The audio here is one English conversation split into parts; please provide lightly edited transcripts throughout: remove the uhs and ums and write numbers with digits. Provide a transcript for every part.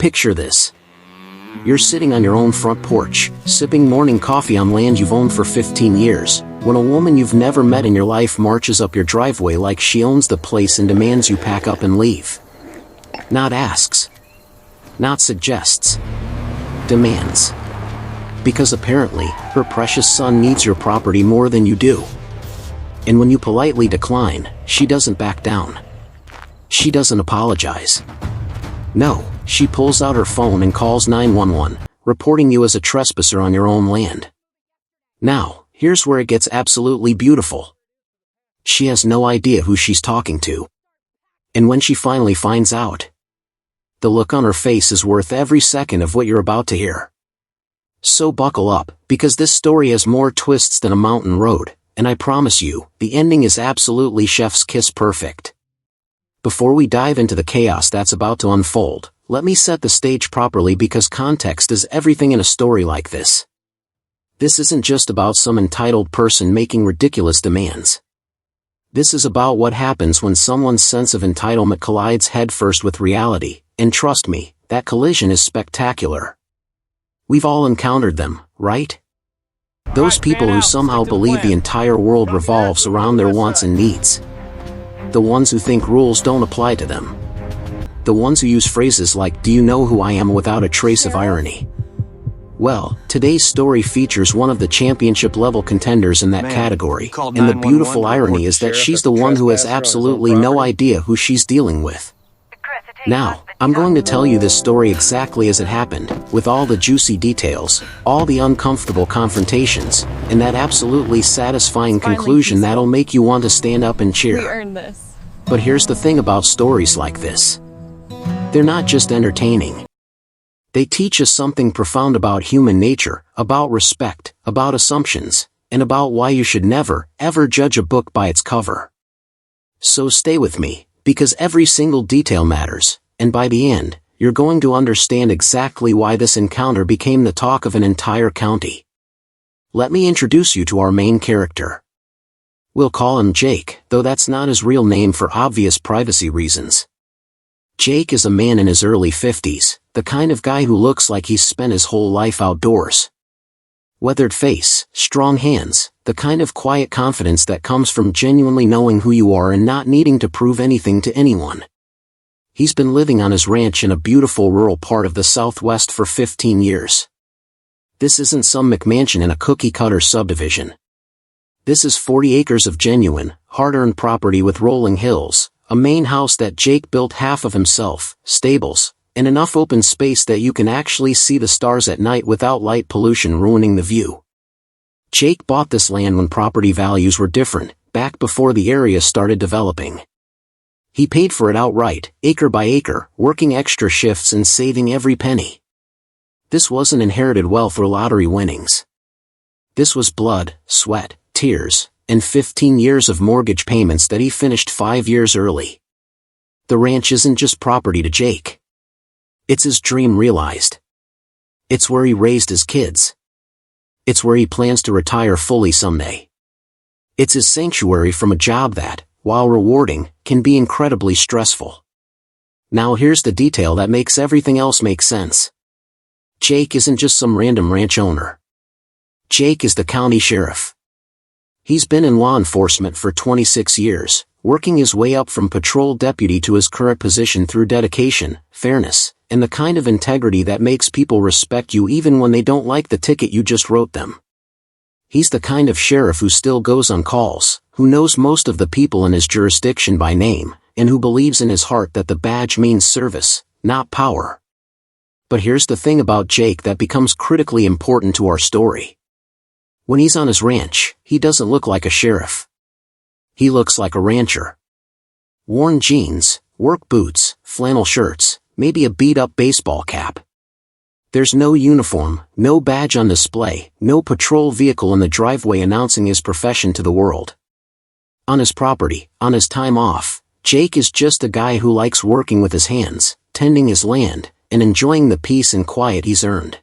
Picture this. You're sitting on your own front porch, sipping morning coffee on land you've owned for 15 years, when a woman you've never met in your life marches up your driveway like she owns the place and demands you pack up and leave. Not asks. Not suggests. Demands. Because apparently, her precious son needs your property more than you do. And when you politely decline, she doesn't back down. She doesn't apologize. No, she pulls out her phone and calls 911, reporting you as a trespasser on your own land. Now, here's where it gets absolutely beautiful. She has no idea who she's talking to. And when she finally finds out, the look on her face is worth every second of what you're about to hear. So buckle up, because this story has more twists than a mountain road, and I promise you, the ending is absolutely chef's kiss perfect. Before we dive into the chaos that's about to unfold, let me set the stage properly because context is everything in a story like this. This isn't just about some entitled person making ridiculous demands. This is about what happens when someone's sense of entitlement collides headfirst with reality, and trust me, that collision is spectacular. We've all encountered them, right? Those people who somehow believe the entire world revolves around their wants and needs. The ones who think rules don't apply to them. The ones who use phrases like, "Do you know who I am?" without a trace of irony. Well, today's story features one of the championship-level contenders in that category, and the beautiful irony is that she's the one who has absolutely no idea who she's dealing with. Now, I'm going to tell you this story exactly as it happened, with all the juicy details, all the uncomfortable confrontations, and that absolutely satisfying conclusion that'll make you want to stand up and cheer. We earned this. But here's the thing about stories like this. They're not just entertaining. They teach us something profound about human nature, about respect, about assumptions, and about why you should never, ever judge a book by its cover. So stay with me, because every single detail matters, and by the end, you're going to understand exactly why this encounter became the talk of an entire county. Let me introduce you to our main character. We'll call him Jake, though that's not his real name for obvious privacy reasons. Jake is a man in his early 50s, the kind of guy who looks like he's spent his whole life outdoors. Weathered face, strong hands, the kind of quiet confidence that comes from genuinely knowing who you are and not needing to prove anything to anyone. He's been living on his ranch in a beautiful rural part of the Southwest for 15 years. This isn't some McMansion in a cookie-cutter subdivision. This is 40 acres of genuine, hard-earned property with rolling hills, a main house that Jake built half of himself, stables, and enough open space that you can actually see the stars at night without light pollution ruining the view. Jake bought this land when property values were different, back before the area started developing. He paid for it outright, acre by acre, working extra shifts and saving every penny. This wasn't inherited wealth or lottery winnings. This was blood, sweat, tears, and 15 years of mortgage payments that he finished 5 years early. The ranch isn't just property to Jake. It's his dream realized. It's where he raised his kids. It's where he plans to retire fully someday. It's his sanctuary from a job that, while rewarding, can be incredibly stressful. Now here's the detail that makes everything else make sense. Jake isn't just some random ranch owner. Jake is the county sheriff. He's been in law enforcement for 26 years, working his way up from patrol deputy to his current position through dedication, fairness, and the kind of integrity that makes people respect you even when they don't like the ticket you just wrote them. He's the kind of sheriff who still goes on calls, who knows most of the people in his jurisdiction by name, and who believes in his heart that the badge means service, not power. But here's the thing about Jake that becomes critically important to our story. When he's on his ranch, he doesn't look like a sheriff. He looks like a rancher. Worn jeans, work boots, flannel shirts, maybe a beat-up baseball cap. There's no uniform, no badge on display, no patrol vehicle in the driveway announcing his profession to the world. On his property, on his time off, Jake is just a guy who likes working with his hands, tending his land, and enjoying the peace and quiet he's earned.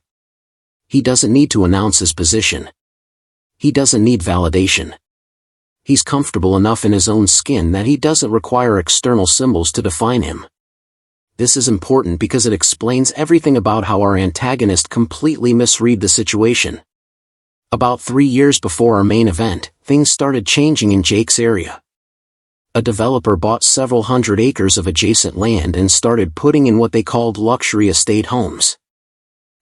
He doesn't need to announce his position. He doesn't need validation. He's comfortable enough in his own skin that he doesn't require external symbols to define him. This is important because it explains everything about how our antagonist completely misread the situation. About 3 years before our main event, things started changing in Jake's area. A developer bought several hundred acres of adjacent land and started putting in what they called luxury estate homes.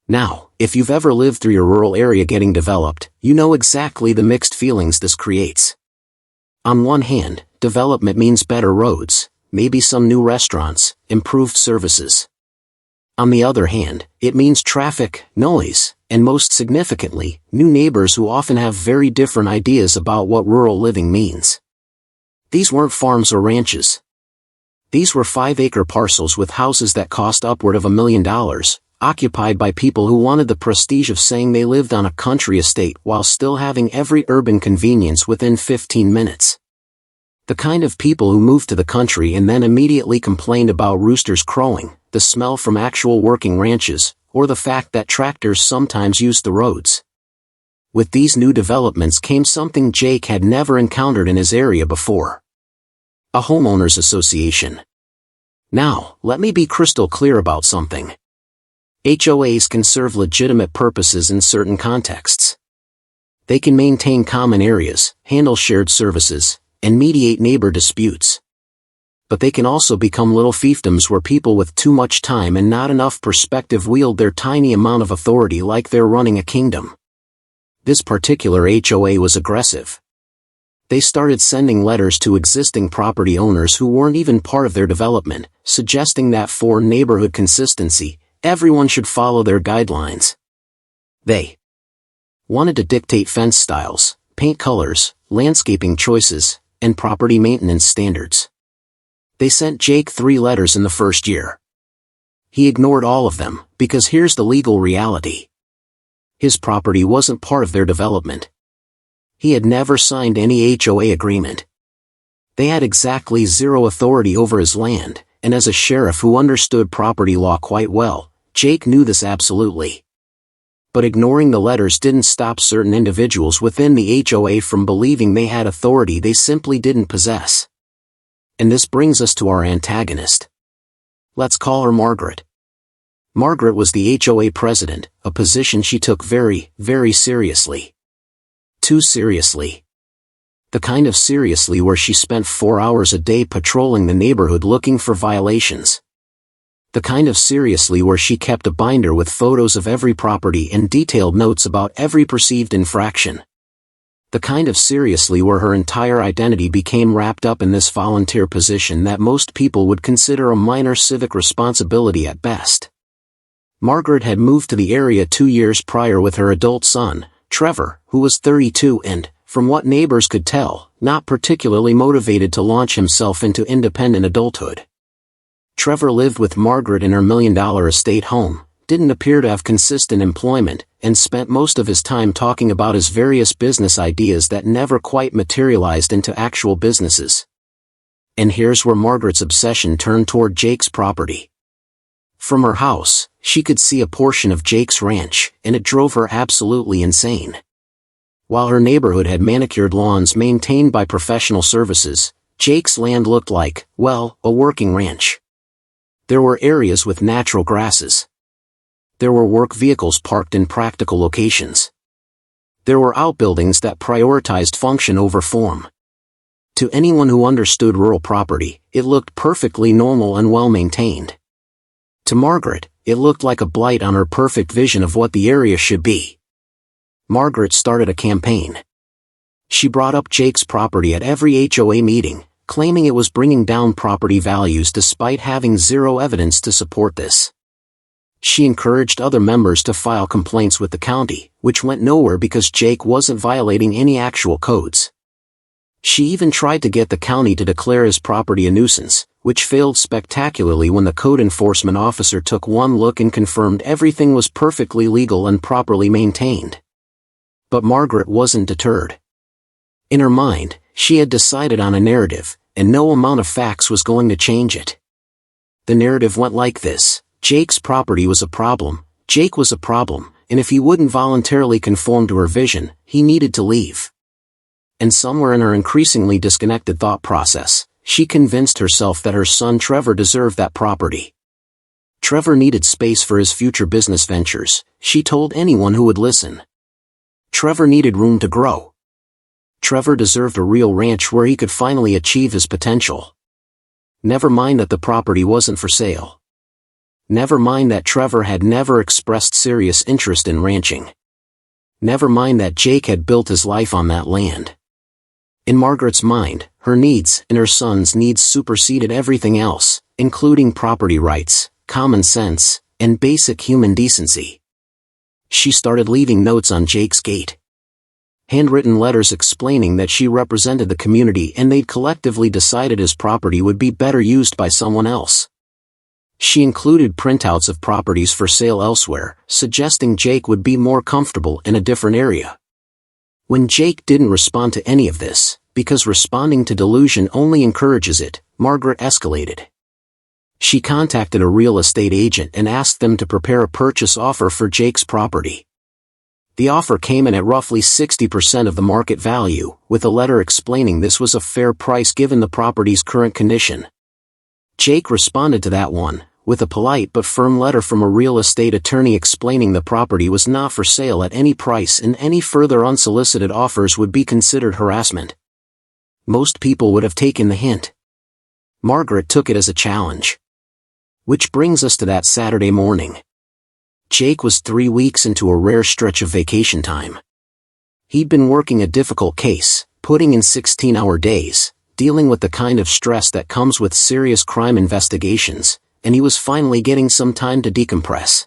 Now, if you've ever lived through your rural area getting developed, you know exactly the mixed feelings this creates. On one hand, development means better roads, maybe some new restaurants, improved services. On the other hand, it means traffic, noise, and most significantly, new neighbors who often have very different ideas about what rural living means. These weren't farms or ranches. These were 5-acre parcels with houses that cost upward of $1 million, occupied by people who wanted the prestige of saying they lived on a country estate while still having every urban convenience within 15 minutes. The kind of people who moved to the country and then immediately complained about roosters crowing, the smell from actual working ranches, or the fact that tractors sometimes used the roads. With these new developments came something Jake had never encountered in his area before. A homeowners association. Now, let me be crystal clear about something. HOAs can serve legitimate purposes in certain contexts. They can maintain common areas, handle shared services, and mediate neighbor disputes. But they can also become little fiefdoms where people with too much time and not enough perspective wield their tiny amount of authority like they're running a kingdom. This particular HOA was aggressive. They started sending letters to existing property owners who weren't even part of their development, suggesting that for neighborhood consistency, everyone should follow their guidelines. They wanted to dictate fence styles, paint colors, landscaping choices, and property maintenance standards. They sent Jake 3 letters in the first year. He ignored all of them, because here's the legal reality. His property wasn't part of their development. He had never signed any HOA agreement. They had exactly zero authority over his land, and as a sheriff who understood property law quite well, Jake knew this absolutely. But ignoring the letters didn't stop certain individuals within the HOA from believing they had authority they simply didn't possess. And this brings us to our antagonist. Let's call her Margaret. Margaret was the HOA president, a position she took very, very seriously. Too seriously. The kind of seriously where she spent 4 hours a day patrolling the neighborhood looking for violations. The kind of seriously where she kept a binder with photos of every property and detailed notes about every perceived infraction. The kind of seriously where her entire identity became wrapped up in this volunteer position that most people would consider a minor civic responsibility at best. Margaret had moved to the area 2 years prior with her adult son, Trevor, who was 32 and, from what neighbors could tell, not particularly motivated to launch himself into independent adulthood. Trevor lived with Margaret in her $1 million estate home, didn't appear to have consistent employment, and spent most of his time talking about his various business ideas that never quite materialized into actual businesses. And here's where Margaret's obsession turned toward Jake's property. From her house, she could see a portion of Jake's ranch, and it drove her absolutely insane. While her neighborhood had manicured lawns maintained by professional services, Jake's land looked like, well, a working ranch. There were areas with natural grasses. There were work vehicles parked in practical locations. There were outbuildings that prioritized function over form. To anyone who understood rural property, it looked perfectly normal and well-maintained. To Margaret, it looked like a blight on her perfect vision of what the area should be. Margaret started a campaign. She brought up Jake's property at every HOA meeting, claiming it was bringing down property values despite having zero evidence to support this. She encouraged other members to file complaints with the county, which went nowhere because Jake wasn't violating any actual codes. She even tried to get the county to declare his property a nuisance, which failed spectacularly when the code enforcement officer took one look and confirmed everything was perfectly legal and properly maintained. But Margaret wasn't deterred. In her mind, she had decided on a narrative, and no amount of facts was going to change it. The narrative went like this: Jake's property was a problem, Jake was a problem, and if he wouldn't voluntarily conform to her vision, he needed to leave. And somewhere in her increasingly disconnected thought process, she convinced herself that her son Trevor deserved that property. Trevor needed space for his future business ventures, she told anyone who would listen. Trevor needed room to grow. Trevor deserved a real ranch where he could finally achieve his potential. Never mind that the property wasn't for sale. Never mind that Trevor had never expressed serious interest in ranching. Never mind that Jake had built his life on that land. In Margaret's mind, her needs and her son's needs superseded everything else, including property rights, common sense, and basic human decency. She started leaving notes on Jake's gate. Handwritten letters explaining that she represented the community and they'd collectively decided his property would be better used by someone else. She included printouts of properties for sale elsewhere, suggesting Jake would be more comfortable in a different area. When Jake didn't respond to any of this, because responding to delusion only encourages it, Margaret escalated. She contacted a real estate agent and asked them to prepare a purchase offer for Jake's property. The offer came in at roughly 60% of the market value, with a letter explaining this was a fair price given the property's current condition. Jake responded to that one, with a polite but firm letter from a real estate attorney explaining the property was not for sale at any price and any further unsolicited offers would be considered harassment. Most people would have taken the hint. Margaret took it as a challenge. Which brings us to that Saturday morning. Jake was 3 weeks into a rare stretch of vacation time. He'd been working a difficult case, putting in 16-hour days, dealing with the kind of stress that comes with serious crime investigations, and he was finally getting some time to decompress.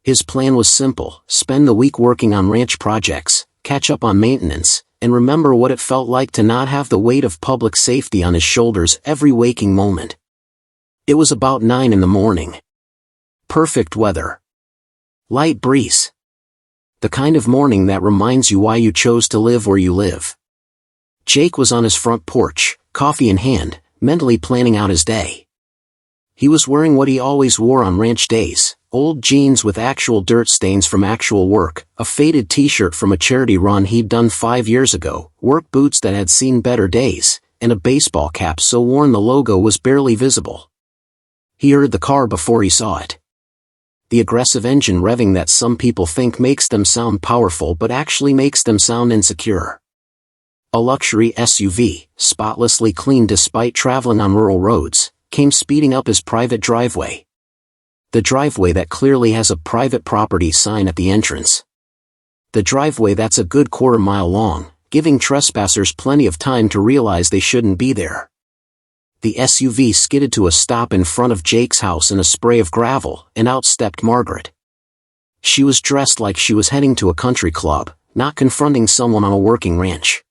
His plan was simple: spend the week working on ranch projects, catch up on maintenance, and remember what it felt like to not have the weight of public safety on his shoulders every waking moment. It was about 9 in the morning. Perfect weather. Light breeze. The kind of morning that reminds you why you chose to live where you live. Jake was on his front porch, coffee in hand, mentally planning out his day. He was wearing what he always wore on ranch days: old jeans with actual dirt stains from actual work, a faded t-shirt from a charity run he'd done 5 years ago, work boots that had seen better days, and a baseball cap so worn the logo was barely visible. He heard the car before he saw it. The aggressive engine revving that some people think makes them sound powerful but actually makes them sound insecure. A luxury SUV, spotlessly clean despite traveling on rural roads, came speeding up his private driveway. The driveway that clearly has a private property sign at the entrance. The driveway that's a good quarter-mile long, giving trespassers plenty of time to realize they shouldn't be there. The SUV skidded to a stop in front of Jake's house in a spray of gravel, and out stepped Margaret. She was dressed like she was heading to a country club, not confronting someone on a working ranch.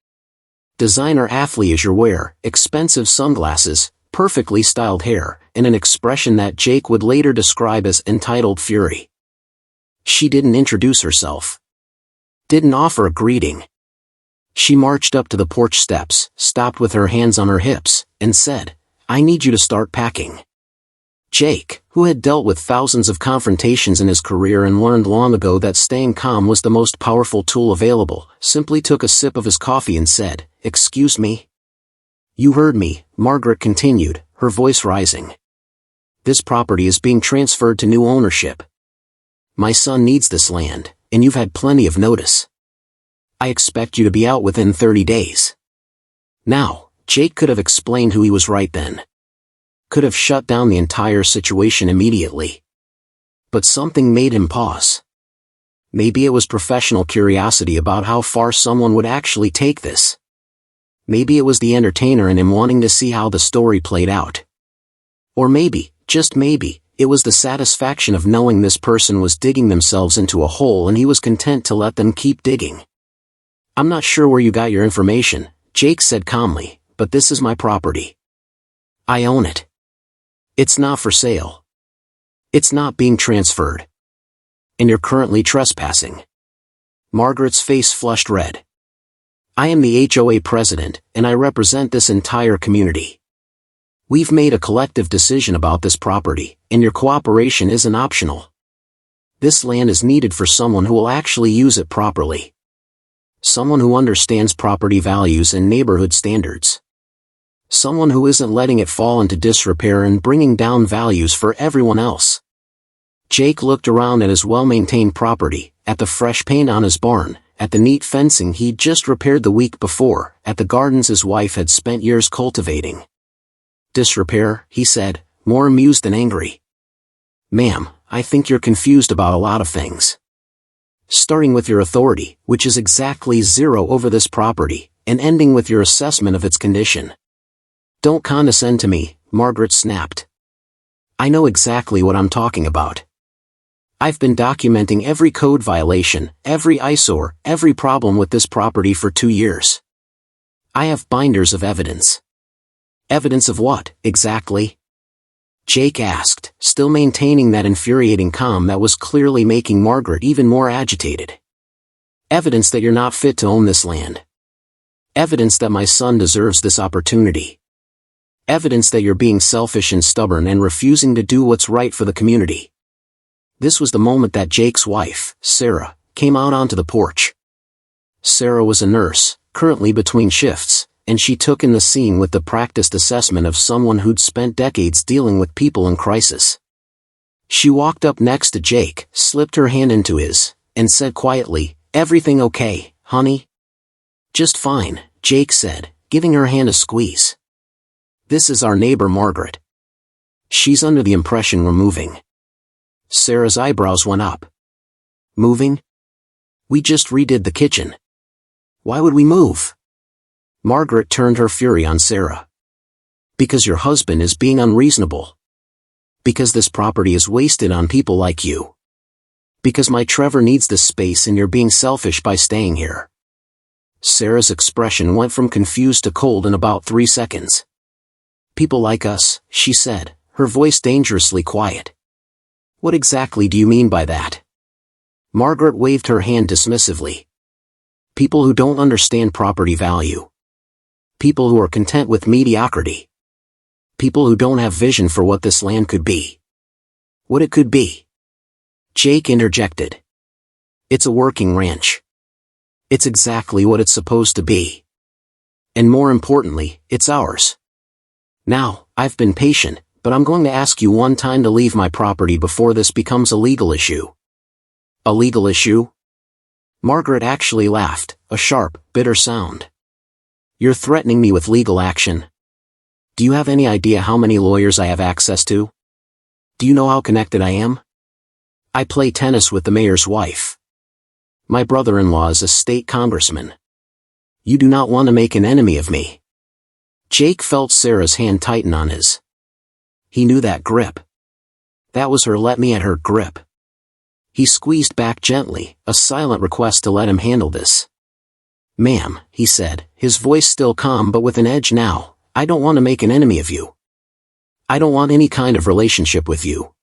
Designer athleisure wear, expensive sunglasses, perfectly styled hair, and an expression that Jake would later describe as entitled fury. She didn't introduce herself. Didn't offer a greeting. She marched up to the porch steps, stopped with her hands on her hips, and said, "I need you to start packing." Jake, who had dealt with thousands of confrontations in his career and learned long ago that staying calm was the most powerful tool available, simply took a sip of his coffee and said, "Excuse me?" "You heard me," Margaret continued, her voice rising. "This property is being transferred to new ownership. My son needs this land, and you've had plenty of notice. I expect you to be out within 30 days. Now, Jake could have explained who he was right then. Could have shut down the entire situation immediately. But something made him pause. Maybe it was professional curiosity about how far someone would actually take this. Maybe it was the entertainer in him wanting to see how the story played out. Or maybe, just maybe, it was the satisfaction of knowing this person was digging themselves into a hole and he was content to let them keep digging. "I'm not sure where you got your information," Jake said calmly, "but this is my property. I own it. It's not for sale. It's not being transferred. And you're currently trespassing." Margaret's face flushed red. "I am the HOA president, and I represent this entire community. We've made a collective decision about this property, and your cooperation isn't optional. This land is needed for someone who will actually use it properly. Someone who understands property values and neighborhood standards. Someone who isn't letting it fall into disrepair and bringing down values for everyone else." Jake looked around at his well-maintained property, at the fresh paint on his barn, at the neat fencing he'd just repaired the week before, at the gardens his wife had spent years cultivating. "Disrepair," he said, more amused than angry. "Ma'am, I think you're confused about a lot of things. Starting with your authority, which is exactly 0 over this property, and ending with your assessment of its condition." "Don't condescend to me," Margaret snapped. "I know exactly what I'm talking about. I've been documenting every code violation, every eyesore, every problem with this property for 2 years. I have binders of evidence." "Evidence of what, exactly?" Jake asked, still maintaining that infuriating calm that was clearly making Margaret even more agitated. "Evidence that you're not fit to own this land. Evidence that my son deserves this opportunity. Evidence that you're being selfish and stubborn and refusing to do what's right for the community." This was the moment that Jake's wife, Sarah, came out onto the porch. Sarah was a nurse, currently between shifts, and she took in the scene with the practiced assessment of someone who'd spent decades dealing with people in crisis. She walked up next to Jake, slipped her hand into his, and said quietly, "Everything okay, honey?" "Just fine," Jake said, giving her hand a squeeze. "This is our neighbor Margaret. She's under the impression we're moving." Sarah's eyebrows went up. "Moving? We just redid the kitchen. Why would we move?" Margaret turned her fury on Sarah. "Because your husband is being unreasonable. Because this property is wasted on people like you. Because my Trevor needs this space and you're being selfish by staying here." Sarah's expression went from confused to cold in about 3 seconds. "People like us," she said, her voice dangerously quiet. "What exactly do you mean by that?" Margaret waved her hand dismissively. "People who don't understand property value. People who are content with mediocrity. People who don't have vision for what this land could be. What it could be." Jake interjected. "It's a working ranch. It's exactly what it's supposed to be. And more importantly, it's ours. Now, I've been patient, but I'm going to ask you one time to leave my property before this becomes a legal issue." "A legal issue?" Margaret actually laughed, a sharp, bitter sound. "You're threatening me with legal action? Do you have any idea how many lawyers I have access to? Do you know how connected I am? I play tennis with the mayor's wife. My brother-in-law is a state congressman. You do not want to make an enemy of me." Jake felt Sarah's hand tighten on his. He knew that grip. That was her let me at her grip. He squeezed back gently, a silent request to let him handle this. "Ma'am," he said, his voice still calm but with an edge now, "I don't want to make an enemy of you. I don't want any kind of relationship with you.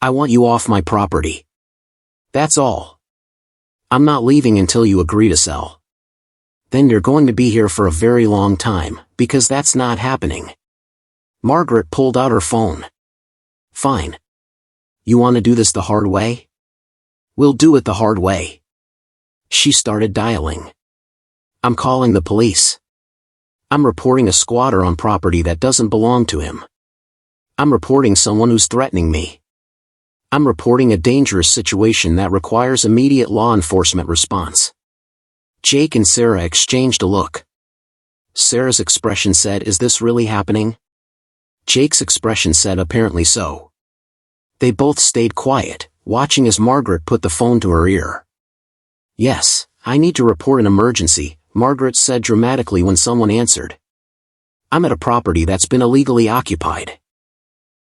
I want you off my property. That's all. I'm not leaving until you agree to sell. Then you're going to be here for a very long time, because that's not happening." Margaret pulled out her phone. "Fine. You want to do this the hard way? We'll do it the hard way." She started dialing. "I'm calling the police. I'm reporting a squatter on property that doesn't belong to him. I'm reporting someone who's threatening me. I'm reporting a dangerous situation that requires immediate law enforcement response." Jake and Sarah exchanged a look. Sarah's expression said, "Is this really happening?" Jake's expression said, "Apparently so." They both stayed quiet, watching as Margaret put the phone to her ear. "Yes, I need to report an emergency," Margaret said dramatically when someone answered. "I'm at a property that's been illegally occupied.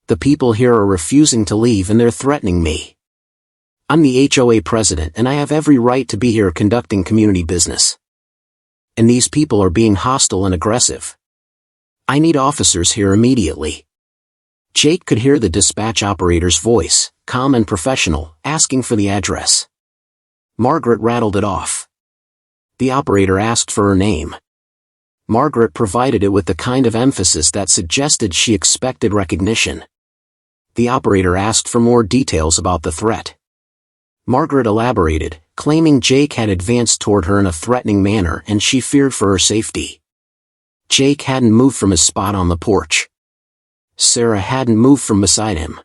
The people here are refusing to leave and they're threatening me. I'm the HOA president and I have every right to be here conducting community business. And these people are being hostile and aggressive. I need officers here immediately." Jake could hear the dispatch operator's voice, calm and professional, asking for the address. Margaret rattled it off. The operator asked for her name. Margaret provided it with the kind of emphasis that suggested she expected recognition. The operator asked for more details about the threat. Margaret elaborated, claiming Jake had advanced toward her in a threatening manner and she feared for her safety. Jake hadn't moved from his spot on the porch. Sarah hadn't moved from beside him.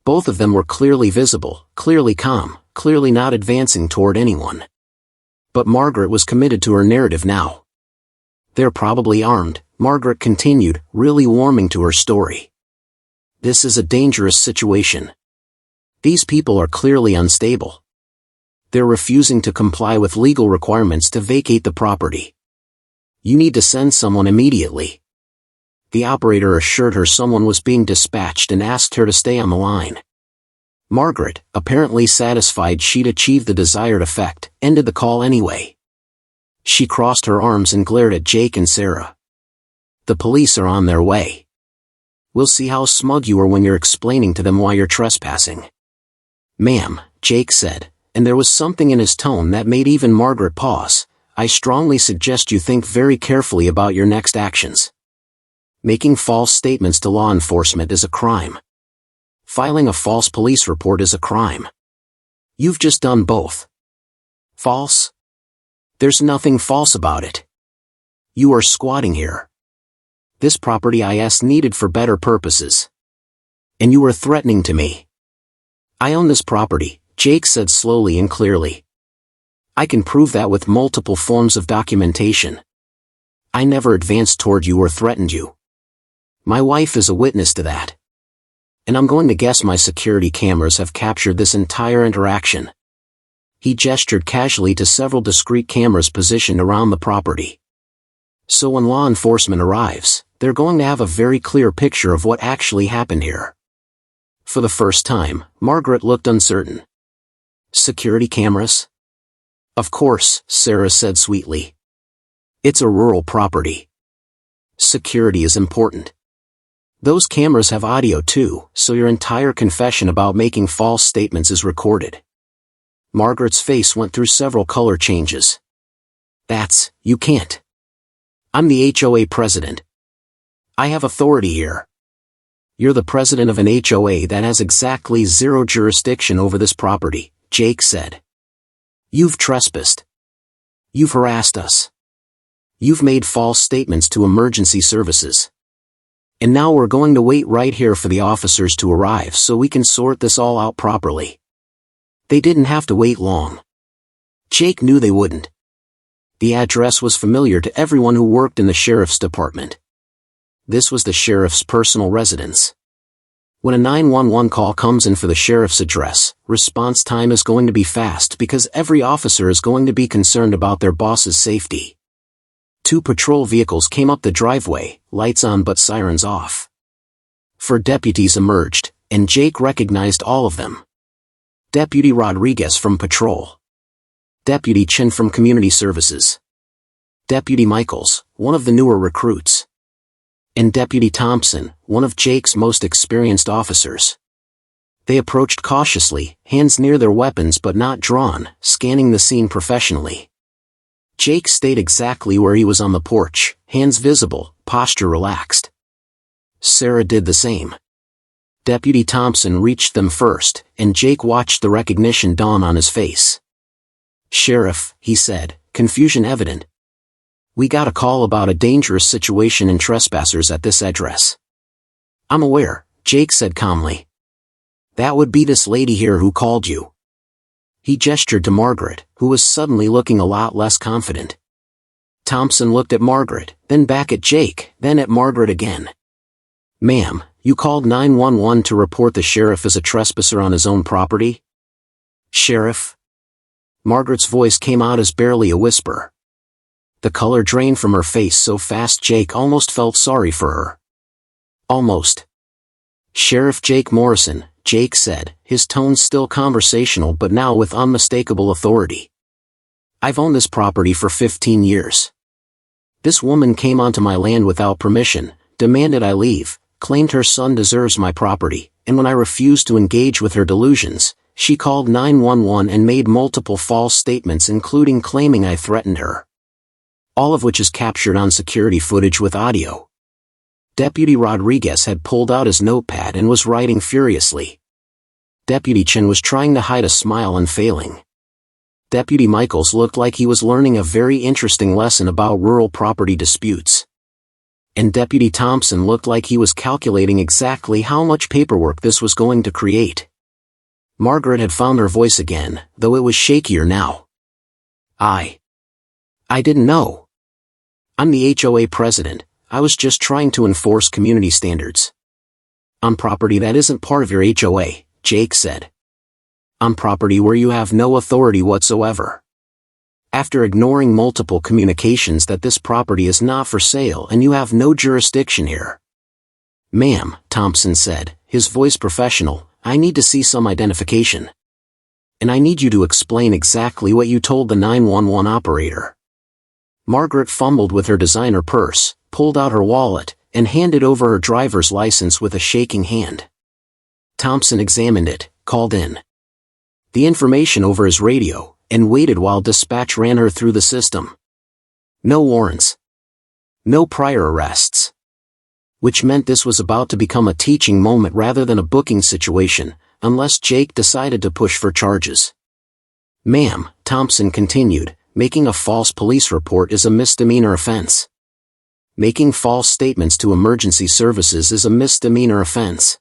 Both of them were clearly visible, clearly calm, clearly not advancing toward anyone. But Margaret was committed to her narrative now. "They're probably armed," Margaret continued, really warming to her story. "This is a dangerous situation. These people are clearly unstable. They're refusing to comply with legal requirements to vacate the property. You need to send someone immediately." The operator assured her someone was being dispatched and asked her to stay on the line. Margaret, apparently satisfied she'd achieved the desired effect, ended the call anyway. She crossed her arms and glared at Jake and Sarah. "The police are on their way. We'll see how smug you are when you're explaining to them why you're trespassing." "Ma'am," Jake said, and there was something in his tone that made even Margaret pause, "I strongly suggest you think very carefully about your next actions. Making false statements to law enforcement is a crime. Filing a false police report is a crime. You've just done both." "False? There's nothing false about it. You are squatting here. This property is needed for better purposes. And you are threatening to me." "I own this property," Jake said slowly and clearly. "I can prove that with multiple forms of documentation. I never advanced toward you or threatened you. My wife is a witness to that. And I'm going to guess my security cameras have captured this entire interaction." He gestured casually to several discrete cameras positioned around the property. "So when law enforcement arrives, they're going to have a very clear picture of what actually happened here." For the first time, Margaret looked uncertain. "Security cameras?" "Of course," Sarah said sweetly. "It's a rural property. Security is important. Those cameras have audio too, so your entire confession about making false statements is recorded." Margaret's face went through several color changes. You can't. I'm the HOA president. I have authority here." "You're the president of an HOA that has exactly zero jurisdiction over this property," Jake said. "You've trespassed. You've harassed us. You've made false statements to emergency services. And now we're going to wait right here for the officers to arrive so we can sort this all out properly." They didn't have to wait long. Jake knew they wouldn't. The address was familiar to everyone who worked in the sheriff's department. This was the sheriff's personal residence. When a 911 call comes in for the sheriff's address, response time is going to be fast because every officer is going to be concerned about their boss's safety. 2 patrol vehicles came up the driveway, lights on but sirens off. 4 deputies emerged, and Jake recognized all of them. Deputy Rodriguez from patrol. Deputy Chin from community services. Deputy Michaels, one of the newer recruits. And Deputy Thompson, one of Jake's most experienced officers. They approached cautiously, hands near their weapons but not drawn, scanning the scene professionally. Jake stayed exactly where he was on the porch, hands visible, posture relaxed. Sarah did the same. Deputy Thompson reached them first, and Jake watched the recognition dawn on his face. "Sheriff," he said, confusion evident. "We got a call about a dangerous situation and trespassers at this address." "I'm aware," Jake said calmly. "That would be this lady here who called you." He gestured to Margaret, who was suddenly looking a lot less confident. Thompson looked at Margaret, then back at Jake, then at Margaret again. "Ma'am, you called 911 to report the sheriff as a trespasser on his own property?" "Sheriff?" Margaret's voice came out as barely a whisper. The color drained from her face so fast Jake almost felt sorry for her. "Almost." "Sheriff Jake Morrison," Jake said, his tone still conversational but now with unmistakable authority. "I've owned this property for 15 years. This woman came onto my land without permission, demanded I leave, claimed her son deserves my property, and when I refused to engage with her delusions, she called 911 and made multiple false statements including claiming I threatened her. All of which is captured on security footage with audio." Deputy Rodriguez had pulled out his notepad and was writing furiously. Deputy Chin was trying to hide a smile and failing. Deputy Michaels looked like he was learning a very interesting lesson about rural property disputes. And Deputy Thompson looked like he was calculating exactly how much paperwork this was going to create. Margaret had found her voice again, though it was shakier now. I didn't know. I'm the HOA president. I was just trying to enforce community standards. On property that isn't part of your HOA, Jake said. On property where you have no authority whatsoever. After ignoring multiple communications that this property is not for sale and you have no jurisdiction here. Ma'am, Thompson said, his voice professional, I need to see some identification. And I need you to explain exactly what you told the 911 operator. Margaret fumbled with her designer purse, pulled out her wallet, and handed over her driver's license with a shaking hand. Thompson examined it, called in the information over his radio, and waited while dispatch ran her through the system. No warrants. No prior arrests. Which meant this was about to become a teaching moment rather than a booking situation, unless Jake decided to push for charges. Ma'am, Thompson continued, making a false police report is a misdemeanor offense. Making false statements to emergency services is a misdemeanor offense.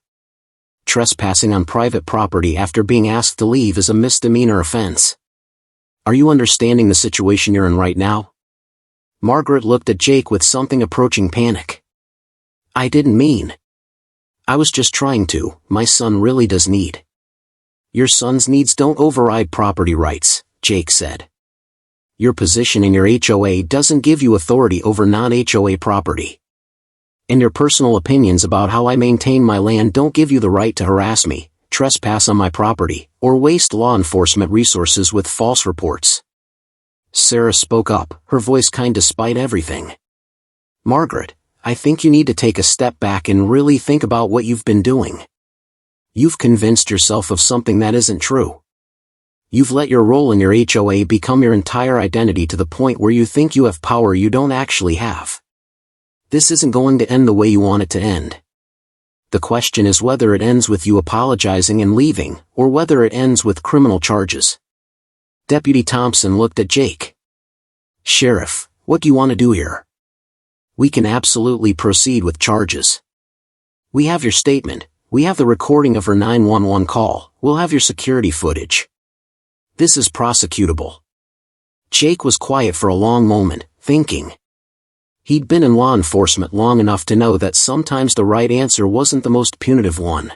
Trespassing on private property after being asked to leave is a misdemeanor offense. Are you understanding the situation you're in right now? Margaret looked at Jake with something approaching panic. I didn't mean. I was just trying to, my son really does need. Your son's needs don't override property rights, Jake said. Your position in your HOA doesn't give you authority over non-HOA property. And your personal opinions about how I maintain my land don't give you the right to harass me, trespass on my property, or waste law enforcement resources with false reports. Sarah spoke up, her voice kind despite everything. Margaret, I think you need to take a step back and really think about what you've been doing. You've convinced yourself of something that isn't true. You've let your role in your HOA become your entire identity to the point where you think you have power you don't actually have. This isn't going to end the way you want it to end. The question is whether it ends with you apologizing and leaving, or whether it ends with criminal charges. Deputy Thompson looked at Jake. Sheriff, what do you want to do here? We can absolutely proceed with charges. We have your statement, we have the recording of her 911 call, we'll have your security footage. This is prosecutable. Jake was quiet for a long moment, thinking. He'd been in law enforcement long enough to know that sometimes the right answer wasn't the most punitive one.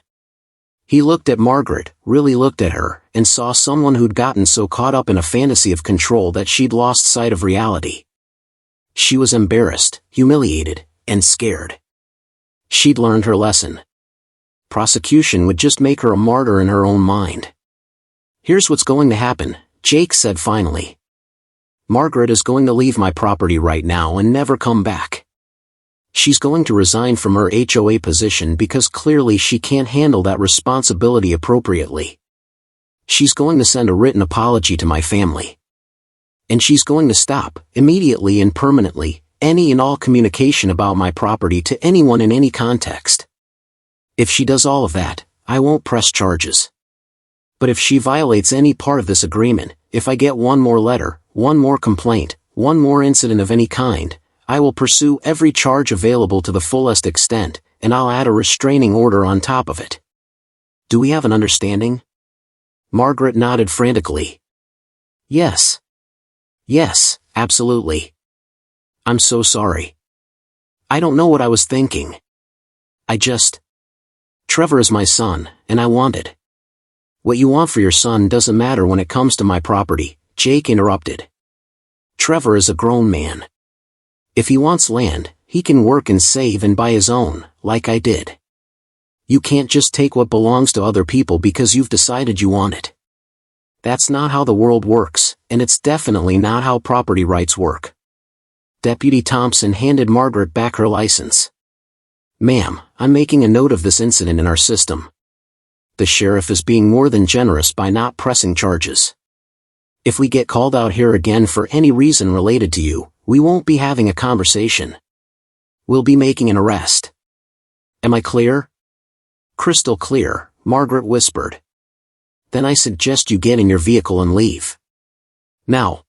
He looked at Margaret, really looked at her, and saw someone who'd gotten so caught up in a fantasy of control that she'd lost sight of reality. She was embarrassed, humiliated, and scared. She'd learned her lesson. Prosecution would just make her a martyr in her own mind. Here's what's going to happen, Jake said finally. Margaret is going to leave my property right now and never come back. She's going to resign from her HOA position because clearly she can't handle that responsibility appropriately. She's going to send a written apology to my family. And she's going to stop, immediately and permanently, any and all communication about my property to anyone in any context. If she does all of that, I won't press charges. But if she violates any part of this agreement, if I get one more letter, one more complaint, one more incident of any kind, I will pursue every charge available to the fullest extent, and I'll add a restraining order on top of it. Do we have an understanding? Margaret nodded frantically. Yes. Yes, absolutely. I'm so sorry. I don't know what I was thinking. Trevor is my son, and I wanted. What you want for your son doesn't matter when it comes to my property, Jake interrupted. Trevor is a grown man. If he wants land, he can work and save and buy his own, like I did. You can't just take what belongs to other people because you've decided you want it. That's not how the world works, and it's definitely not how property rights work. Deputy Thompson handed Margaret back her license. Ma'am, I'm making a note of this incident in our system. The sheriff is being more than generous by not pressing charges. If we get called out here again for any reason related to you, we won't be having a conversation. We'll be making an arrest. Am I clear? Crystal clear, Margaret whispered. Then I suggest you get in your vehicle and leave. Now.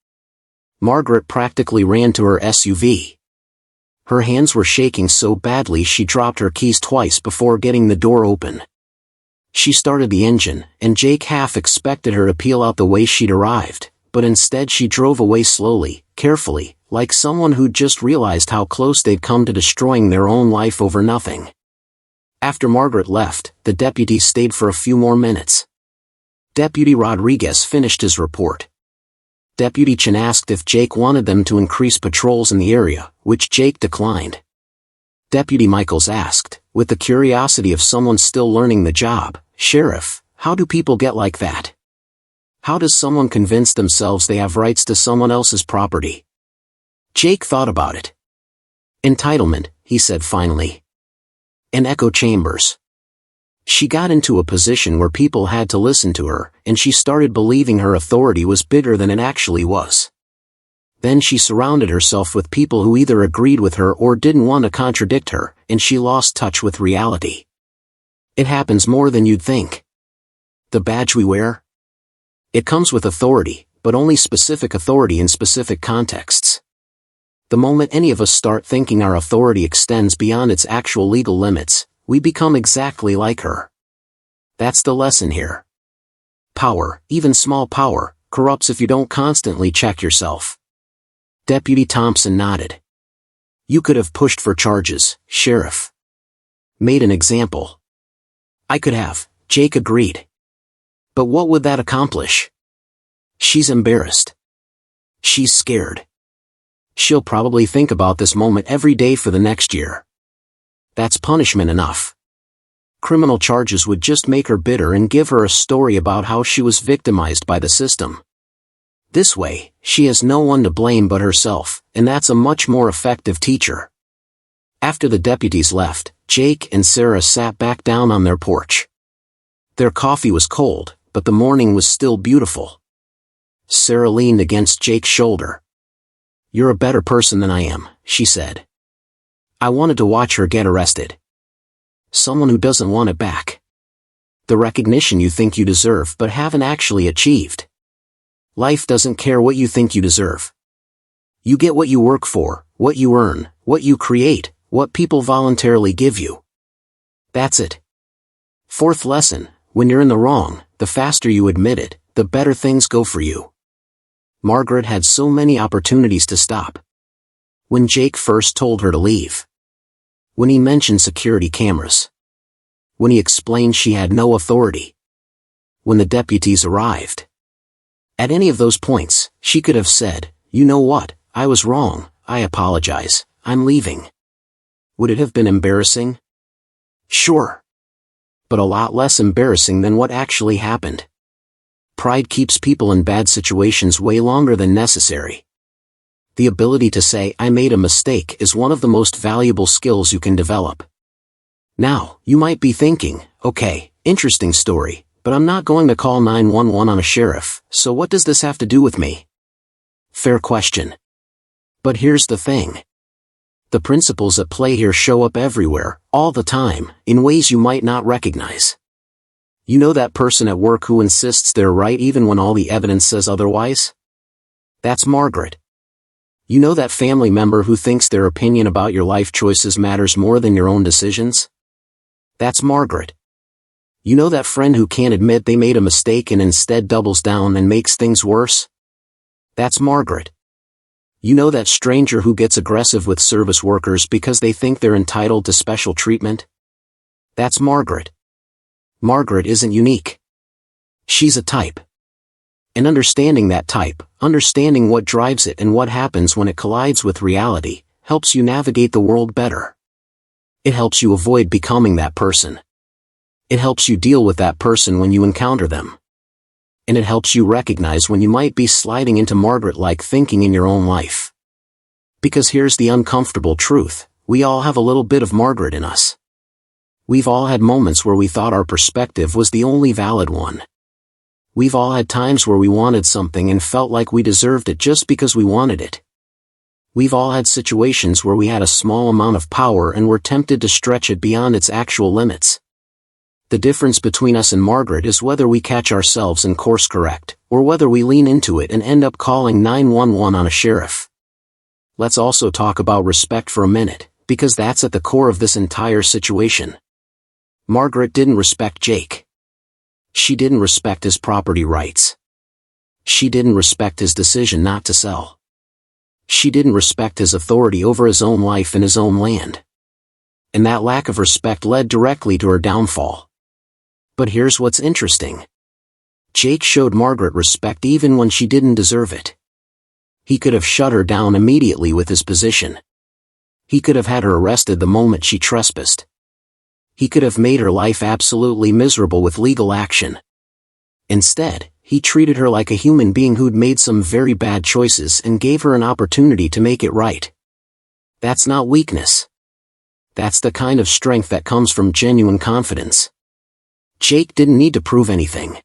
Margaret practically ran to her SUV. Her hands were shaking so badly she dropped her keys twice before getting the door open. She started the engine, and Jake half expected her to peel out the way she'd arrived, but instead she drove away slowly, carefully, like someone who'd just realized how close they'd come to destroying their own life over nothing. After Margaret left, the deputies stayed for a few more minutes. Deputy Rodriguez finished his report. Deputy Chen asked if Jake wanted them to increase patrols in the area, which Jake declined. Deputy Michaels asked, with the curiosity of someone still learning the job, "Sheriff, how do people get like that? How does someone convince themselves they have rights to someone else's property?" Jake thought about it. "Entitlement," he said finally. "And echo chambers." She got into a position where people had to listen to her, and she started believing her authority was bigger than it actually was. Then she surrounded herself with people who either agreed with her or didn't want to contradict her, and she lost touch with reality. It happens more than you'd think. The badge we wear? It comes with authority, but only specific authority in specific contexts. The moment any of us start thinking our authority extends beyond its actual legal limits, we become exactly like her. That's the lesson here. Power, even small power, corrupts if you don't constantly check yourself. Deputy Thompson nodded. "You could have pushed for charges, Sheriff. Made an example." "I could have," Jake agreed. "But what would that accomplish?" "She's embarrassed. She's scared. She'll probably think about this moment every day for the next year. That's punishment enough. Criminal charges would just make her bitter and give her a story about how she was victimized by the system. This way, she has no one to blame but herself, and that's a much more effective teacher." After the deputies left, Jake and Sarah sat back down on their porch. Their coffee was cold, but the morning was still beautiful. Sarah leaned against Jake's shoulder. "You're a better person than I am," she said. "I wanted to watch her get arrested. Someone who doesn't want it back. The recognition you think you deserve but haven't actually achieved. Life doesn't care what you think you deserve. You get what you work for, what you earn, what you create, what people voluntarily give you. That's it. Fourth lesson, when you're in the wrong, the faster you admit it, the better things go for you." Margaret had so many opportunities to stop. When Jake first told her to leave. When he mentioned security cameras. When he explained she had no authority. When the deputies arrived. At any of those points, she could have said, "You know what, I was wrong, I apologize, I'm leaving." Would it have been embarrassing? Sure. But a lot less embarrassing than what actually happened. Pride keeps people in bad situations way longer than necessary. The ability to say, "I made a mistake," is one of the most valuable skills you can develop. Now, you might be thinking, "Okay, interesting story, but I'm not going to call 911 on a sheriff, so what does this have to do with me?" Fair question. But here's the thing. The principles at play here show up everywhere, all the time, in ways you might not recognize. You know that person at work who insists they're right even when all the evidence says otherwise? That's Margaret. You know that family member who thinks their opinion about your life choices matters more than your own decisions? That's Margaret. You know that friend who can't admit they made a mistake and instead doubles down and makes things worse? That's Margaret. You know that stranger who gets aggressive with service workers because they think they're entitled to special treatment? That's Margaret. Margaret isn't unique. She's a type. And understanding that type, understanding what drives it and what happens when it collides with reality, helps you navigate the world better. It helps you avoid becoming that person. It helps you deal with that person when you encounter them. And it helps you recognize when you might be sliding into Margaret-like thinking in your own life. Because here's the uncomfortable truth, we all have a little bit of Margaret in us. We've all had moments where we thought our perspective was the only valid one. We've all had times where we wanted something and felt like we deserved it just because we wanted it. We've all had situations where we had a small amount of power and were tempted to stretch it beyond its actual limits. The difference between us and Margaret is whether we catch ourselves and course correct, or whether we lean into it and end up calling 911 on a sheriff. Let's also talk about respect for a minute. because that's at the core of this entire situation. Margaret didn't respect Jake. She didn't respect his property rights. She didn't respect his decision not to sell. She didn't respect his authority over his own life and his own land. And that lack of respect led directly to her downfall. But here's what's interesting. Jake showed Margaret respect even when she didn't deserve it. He could have shut her down immediately with his position. He could have had her arrested the moment she trespassed. He could have made her life absolutely miserable with legal action. Instead, he treated her like a human being who'd made some very bad choices and gave her an opportunity to make it right. That's not weakness. That's the kind of strength that comes from genuine confidence. Jake didn't need to prove anything.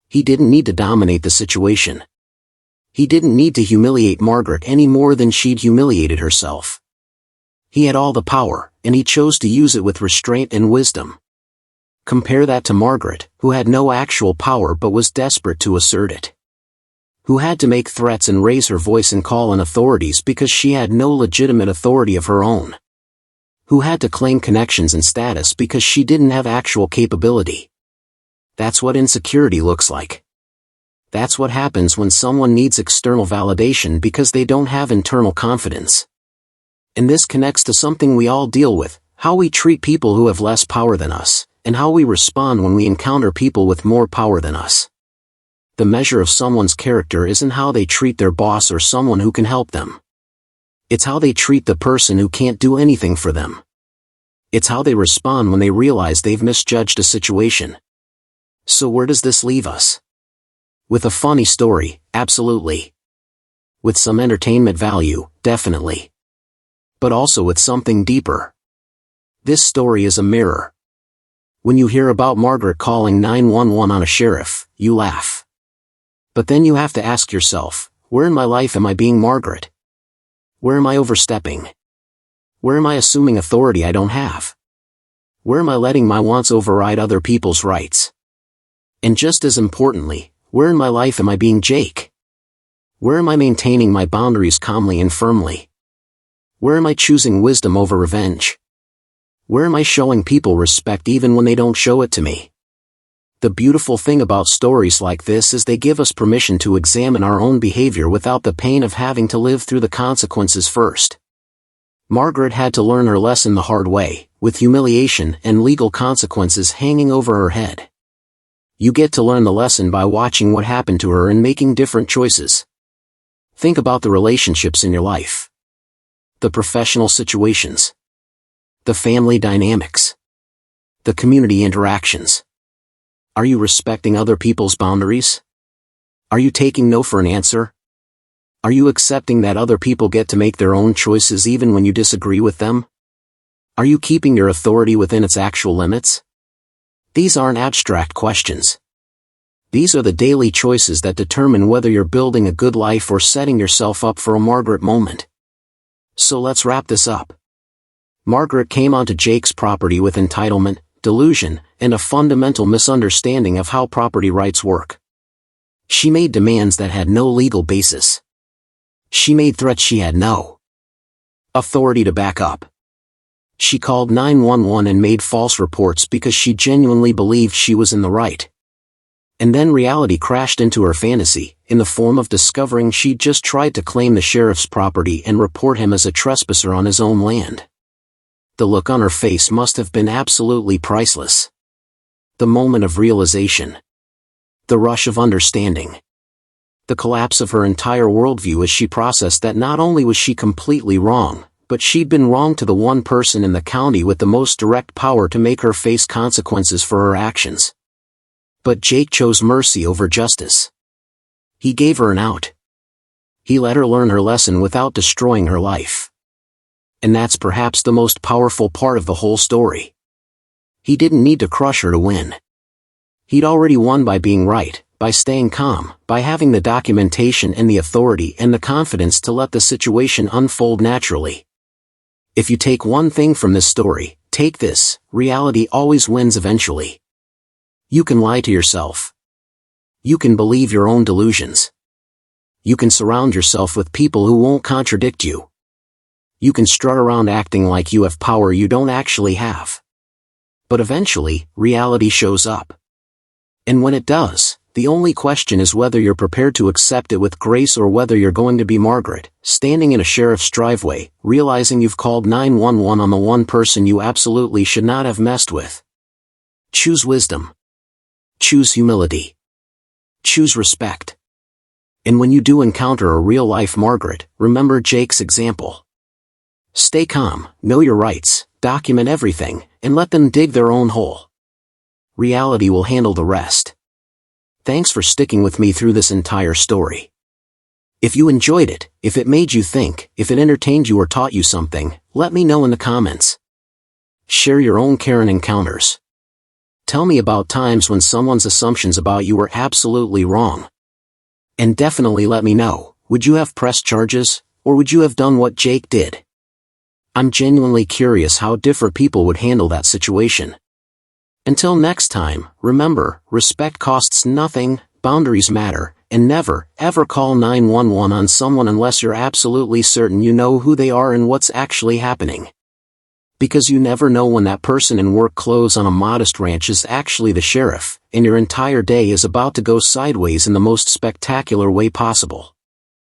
He didn't need to dominate the situation. He didn't need to humiliate Margaret any more than she'd humiliated herself. He had all the power, and he chose to use it with restraint and wisdom. Compare that to Margaret, who had no actual power but was desperate to assert it. Who had to make threats and raise her voice and call on authorities because she had no legitimate authority of her own. Who had to claim connections and status because she didn't have actual capability. That's what insecurity looks like. That's what happens when someone needs external validation because they don't have internal confidence. And this connects to something we all deal with, how we treat people who have less power than us, and how we respond when we encounter people with more power than us. The measure of someone's character isn't how they treat their boss or someone who can help them. It's how they treat the person who can't do anything for them. It's how they respond when they realize they've misjudged a situation. So where does this leave us? With a funny story, absolutely. With some entertainment value, definitely. But also with something deeper. This story is a mirror. When you hear about Margaret calling 911 on a sheriff, you laugh. But then you have to ask yourself, where in my life am I being Margaret? Where am I overstepping? Where am I assuming authority I don't have? Where am I letting my wants override other people's rights? And just as importantly, where in my life am I being Jake? Where am I maintaining my boundaries calmly and firmly? Where am I choosing wisdom over revenge? Where am I showing people respect even when they don't show it to me? The beautiful thing about stories like this is they give us permission to examine our own behavior without the pain of having to live through the consequences first. Margaret had to learn her lesson the hard way, with humiliation and legal consequences hanging over her head. You get to learn the lesson by watching what happened to her and making different choices. Think about the relationships in your life. The professional situations. The family dynamics. The community interactions. Are you respecting other people's boundaries? Are you taking no for an answer? Are you accepting that other people get to make their own choices even when you disagree with them? Are you keeping your authority within its actual limits? These aren't abstract questions. These are the daily choices that determine whether you're building a good life or setting yourself up for a Margaret moment. So let's wrap this up. Margaret came onto Jake's property with entitlement, delusion, and a fundamental misunderstanding of how property rights work. She made demands that had no legal basis. She made threats she had no authority to back up. She called 911 and made false reports because she genuinely believed she was in the right. And then reality crashed into her fantasy, in the form of discovering she'd just tried to claim the sheriff's property and report him as a trespasser on his own land. The look on her face must have been absolutely priceless. The moment of realization. The rush of understanding. The collapse of her entire worldview as she processed that not only was she completely wrong, but she'd been wrong to the one person in the county with the most direct power to make her face consequences for her actions. But Jake chose mercy over justice. He gave her an out. He let her learn her lesson without destroying her life. And that's perhaps the most powerful part of the whole story. He didn't need to crush her to win. He'd already won by being right, by staying calm, by having the documentation and the authority and the confidence to let the situation unfold naturally. If you take one thing from this story, take this: reality always wins eventually. You can lie to yourself. You can believe your own delusions. You can surround yourself with people who won't contradict you. You can strut around acting like you have power you don't actually have. But eventually, reality shows up. And when it does, the only question is whether you're prepared to accept it with grace or whether you're going to be Margaret, standing in a sheriff's driveway, realizing you've called 911 on the one person you absolutely should not have messed with. Choose wisdom. Choose humility. Choose respect. And when you do encounter a real-life Margaret, remember Jake's example. Stay calm, know your rights, document everything, and let them dig their own hole. Reality will handle the rest. Thanks for sticking with me through this entire story. If you enjoyed it, if it made you think, if it entertained you or taught you something, let me know in the comments. Share your own Karen encounters. Tell me about times when someone's assumptions about you were absolutely wrong. And definitely let me know, would you have pressed charges, or would you have done what Jake did? I'm genuinely curious how different people would handle that situation. Until next time, remember, respect costs nothing, boundaries matter, and never, ever call 911 on someone unless you're absolutely certain you know who they are and what's actually happening. Because you never know when that person in work clothes on a modest ranch is actually the sheriff, and your entire day is about to go sideways in the most spectacular way possible.